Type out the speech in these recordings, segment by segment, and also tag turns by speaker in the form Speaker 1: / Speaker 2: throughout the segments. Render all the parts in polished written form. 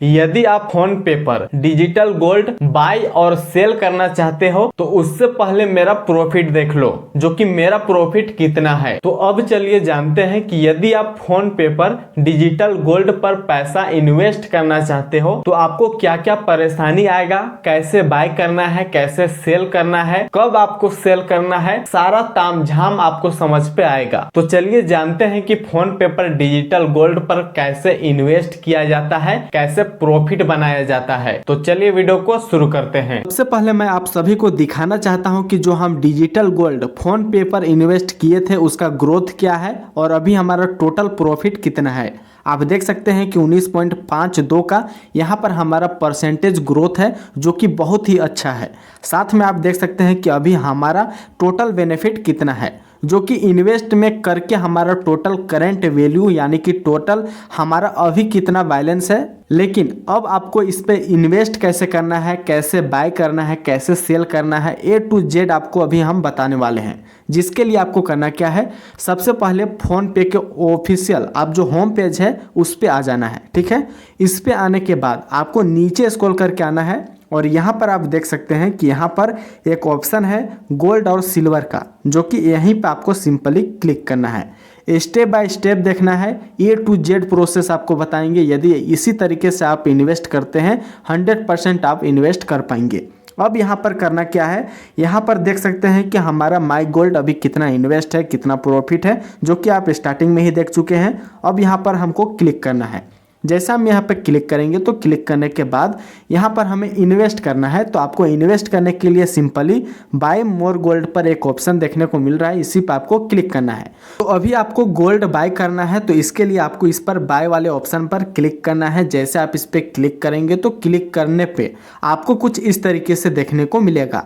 Speaker 1: यदि आप फोन पे पर डिजिटल गोल्ड बाय और सेल करना चाहते हो तो उससे पहले मेरा प्रॉफिट देख लो, जो कि मेरा प्रॉफिट कितना है। तो अब चलिए जानते हैं कि यदि आप फोन पे पर डिजिटल गोल्ड पर पैसा इन्वेस्ट करना चाहते हो तो आपको क्या क्या परेशानी आएगा, कैसे बाय करना है, कैसे सेल करना है, कब आपको सेल करना है, सारा तामझाम आपको समझ पे आएगा। तो चलिए जानते हैं कि फोन पे पर डिजिटल गोल्ड पर कैसे इन्वेस्ट किया जाता है, कैसे प्रॉफिट बनाया जाता है। तो चलिए वीडियो को शुरू करते हैं। सबसे पहले मैं आप सभी को दिखाना चाहता हूं कि जो हम डिजिटल गोल्ड फोन पे पर इन्वेस्ट किए थे उसका ग्रोथ क्या है और अभी हमारा टोटल प्रॉफिट कितना है। आप देख सकते हैं कि 19.52 का यहाँ पर हमारा परसेंटेज ग्रोथ है, जो कि बहुत ही अच्छा है। साथ में आप देख सकते हैं कि अभी हमारा टोटल बेनिफिट कितना है, जो कि इन्वेस्ट में करके हमारा टोटल करंट वैल्यू यानी कि टोटल हमारा अभी कितना बैलेंस है। लेकिन अब आपको इस पे इन्वेस्ट कैसे करना है, कैसे बाय करना है, कैसे सेल करना है, A to Z आपको अभी हम बताने वाले हैं। जिसके लिए आपको करना क्या है, सबसे पहले फ़ोन पे के ऑफिशियल आप जो होम पेज है उस पर आ जाना है। ठीक है, इस पे आने के बाद आपको नीचे स्क्रॉल करके आना है और यहाँ पर आप देख सकते हैं कि यहाँ पर एक ऑप्शन है गोल्ड और सिल्वर का, जो कि यहीं पे आपको सिंपली क्लिक करना है। स्टेप बाय स्टेप देखना है, A to Z प्रोसेस आपको बताएंगे। यदि इसी तरीके से आप इन्वेस्ट करते हैं 100% आप इन्वेस्ट कर पाएंगे। अब यहाँ पर करना क्या है, यहाँ पर देख सकते हैं कि हमारा माई गोल्ड अभी कितना इन्वेस्ट है, कितना प्रॉफिट है, जो कि आप स्टार्टिंग में ही देख चुके हैं। अब यहाँ पर हमको क्लिक करना है। जैसा हम यहाँ पे क्लिक करेंगे तो क्लिक करने के बाद यहाँ पर हमें इन्वेस्ट करना है। तो आपको इन्वेस्ट करने के लिए सिंपली बाय मोर गोल्ड पर एक ऑप्शन देखने को मिल रहा है, इसी पर आपको क्लिक करना है। तो अभी आपको गोल्ड बाय करना है तो इसके लिए आपको इस पर बाय वाले ऑप्शन पर क्लिक करना है। जैसे आप इस पर क्लिक करेंगे तो क्लिक करने पे आपको कुछ इस तरीके से देखने को मिलेगा।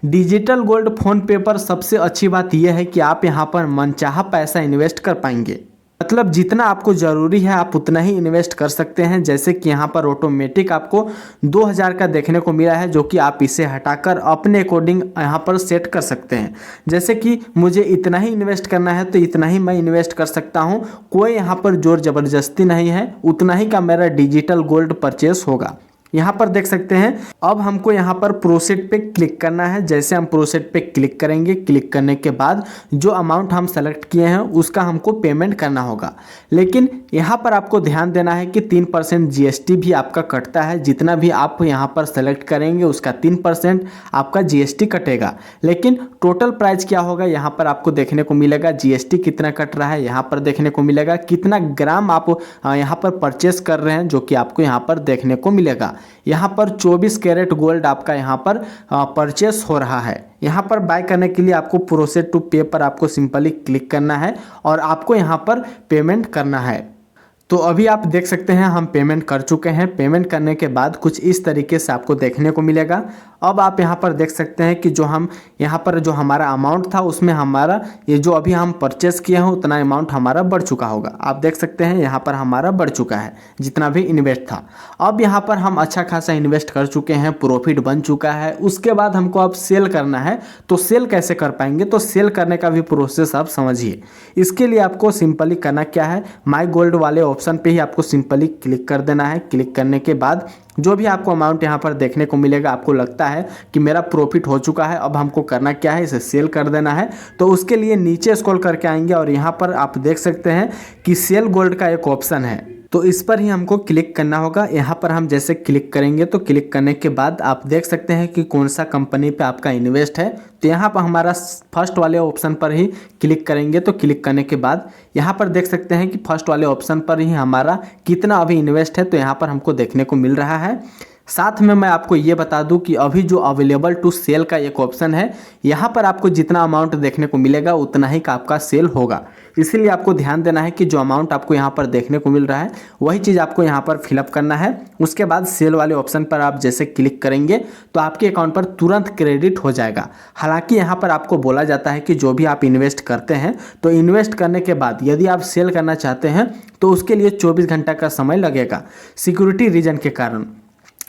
Speaker 1: डिजिटल गोल्ड फोन पे पर सबसे अच्छी बात यह है कि आप यहाँ पर मनचाहा पैसा इन्वेस्ट कर पाएंगे। मतलब जितना आपको ज़रूरी है आप उतना ही इन्वेस्ट कर सकते हैं। जैसे कि यहाँ पर ऑटोमेटिक आपको 2000 का देखने को मिला है, जो कि आप इसे हटाकर अपने अकॉर्डिंग यहाँ पर सेट कर सकते हैं। जैसे कि मुझे इतना ही इन्वेस्ट करना है तो इतना ही मैं इन्वेस्ट कर सकता हूँ, कोई यहाँ पर जोर ज़बरदस्ती नहीं है, उतना ही का मेरा डिजिटल गोल्ड परचेस होगा। यहाँ पर देख सकते हैं। अब हमको यहाँ पर प्रोसीड पे क्लिक करना है। जैसे हम प्रोसीड पे क्लिक करेंगे, क्लिक करने के बाद जो अमाउंट हम सेलेक्ट किए हैं उसका हमको पेमेंट करना होगा। लेकिन यहाँ पर आपको ध्यान देना है कि 3% GST भी आपका कटता है। जितना भी आप यहाँ पर सेलेक्ट करेंगे उसका 3% आपका GST कटेगा। लेकिन टोटल प्राइस क्या होगा यहाँ पर आपको देखने को मिलेगा। GST कितना कट रहा है यहाँ पर देखने को मिलेगा, कितना ग्राम आप यहाँ पर परचेस कर रहे हैं जो कि आपको यहाँ पर देखने को मिलेगा। यहाँ पर 24 कैरेट गोल्ड आपका यहाँ पर परचेस हो रहा है। यहाँ पर बाय करने के लिए आपको प्रोसीड टू पे पर आपको सिंपली क्लिक करना है और आपको यहाँ पर पेमेंट करना है। तो अभी आप देख सकते हैं हम पेमेंट कर चुके हैं। पेमेंट करने के बाद कुछ इस तरीके से आपको देखने को मिलेगा। अब आप यहाँ पर देख सकते हैं कि जो हम यहाँ पर जो हमारा अमाउंट था उसमें हमारा ये जो अभी हम परचेस किए हैं उतना अमाउंट हमारा बढ़ चुका होगा। आप देख सकते हैं यहाँ पर हमारा बढ़ चुका है जितना भी इन्वेस्ट था। अब यहाँ पर हम अच्छा खासा इन्वेस्ट कर चुके हैं, प्रॉफिट बन चुका है। उसके बाद हमको अब सेल करना है। तो सेल कैसे कर पाएंगे, तो सेल करने का भी प्रोसेस आप समझिए। इसके लिए आपको सिंपली करना क्या है, माई गोल्ड वाले ऑप्शन पे ही आपको सिंपली क्लिक कर देना है। क्लिक करने के बाद जो भी आपको अमाउंट यहाँ पर देखने को मिलेगा, आपको लगता है कि मेरा प्रॉफिट हो चुका है, अब हमको करना क्या है, इसे सेल कर देना है। तो उसके लिए नीचे स्क्रॉल करके आएंगे और यहाँ पर आप देख सकते हैं कि सेल गोल्ड का एक ऑप्शन है, तो इस पर ही हमको क्लिक करना होगा। यहाँ पर हम जैसे क्लिक करेंगे तो क्लिक करने के बाद आप देख सकते हैं कि कौन सा कंपनी पे आपका इन्वेस्ट है। तो यहाँ पर हमारा फर्स्ट वाले ऑप्शन पर ही क्लिक करेंगे। तो क्लिक करने के बाद यहाँ पर देख सकते हैं कि फर्स्ट वाले ऑप्शन पर ही हमारा कितना अभी इन्वेस्ट है, तो यहाँ पर हमको देखने को मिल रहा है। साथ में मैं आपको ये बता दूं कि अभी जो अवेलेबल टू सेल का एक ऑप्शन है, यहाँ पर आपको जितना अमाउंट देखने को मिलेगा उतना ही का आपका सेल होगा। इसीलिए आपको ध्यान देना है कि जो अमाउंट आपको यहाँ पर देखने को मिल रहा है वही चीज़ आपको यहाँ पर फिलअप करना है। उसके बाद सेल वाले ऑप्शन पर आप जैसे क्लिक करेंगे तो आपके अकाउंट पर तुरंत क्रेडिट हो जाएगा। हालांकि यहाँ पर आपको बोला जाता है कि जो भी आप इन्वेस्ट करते हैं तो इन्वेस्ट करने के बाद यदि आप सेल करना चाहते हैं तो उसके लिए 24 घंटा का समय लगेगा, सिक्योरिटी रीजन के कारण।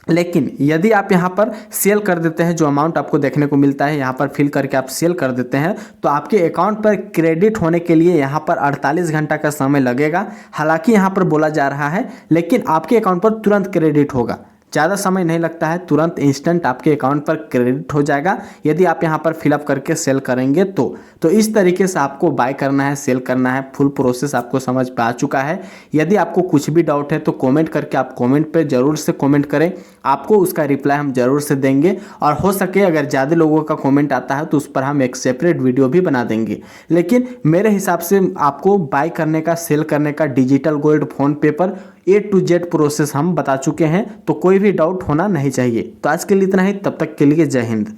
Speaker 2: लेकिन यदि आप यहाँ पर सेल कर देते हैं, जो अमाउंट आपको देखने को मिलता है यहाँ पर फिल करके आप सेल कर देते हैं, तो आपके अकाउंट पर क्रेडिट होने के लिए यहाँ पर 48 घंटा का समय लगेगा। हालांकि यहाँ पर बोला जा रहा है, लेकिन आपके अकाउंट पर तुरंत क्रेडिट होगा, ज़्यादा समय नहीं लगता है, तुरंत इंस्टेंट आपके अकाउंट पर क्रेडिट हो जाएगा यदि आप यहाँ पर फिलअप करके सेल करेंगे तो इस तरीके से आपको बाय करना है, सेल करना है। फुल प्रोसेस आपको समझ में आ चुका है। यदि आपको कुछ भी डाउट है तो कमेंट करके आप कमेंट पे ज़रूर से कमेंट करें, आपको उसका रिप्लाई हम ज़रूर से देंगे। और हो सके अगर ज़्यादा लोगों का कमेंट आता है तो उस पर हम एक सेपरेट वीडियो भी बना देंगे। लेकिन मेरे हिसाब से आपको बाय करने का, सेल करने का डिजिटल गोल्ड फोन पे पर A to Z प्रोसेस हम बता चुके हैं, तो कोई भी डाउट होना नहीं चाहिए। तो आज के लिए इतना ही, तब तक के लिए जय हिंद।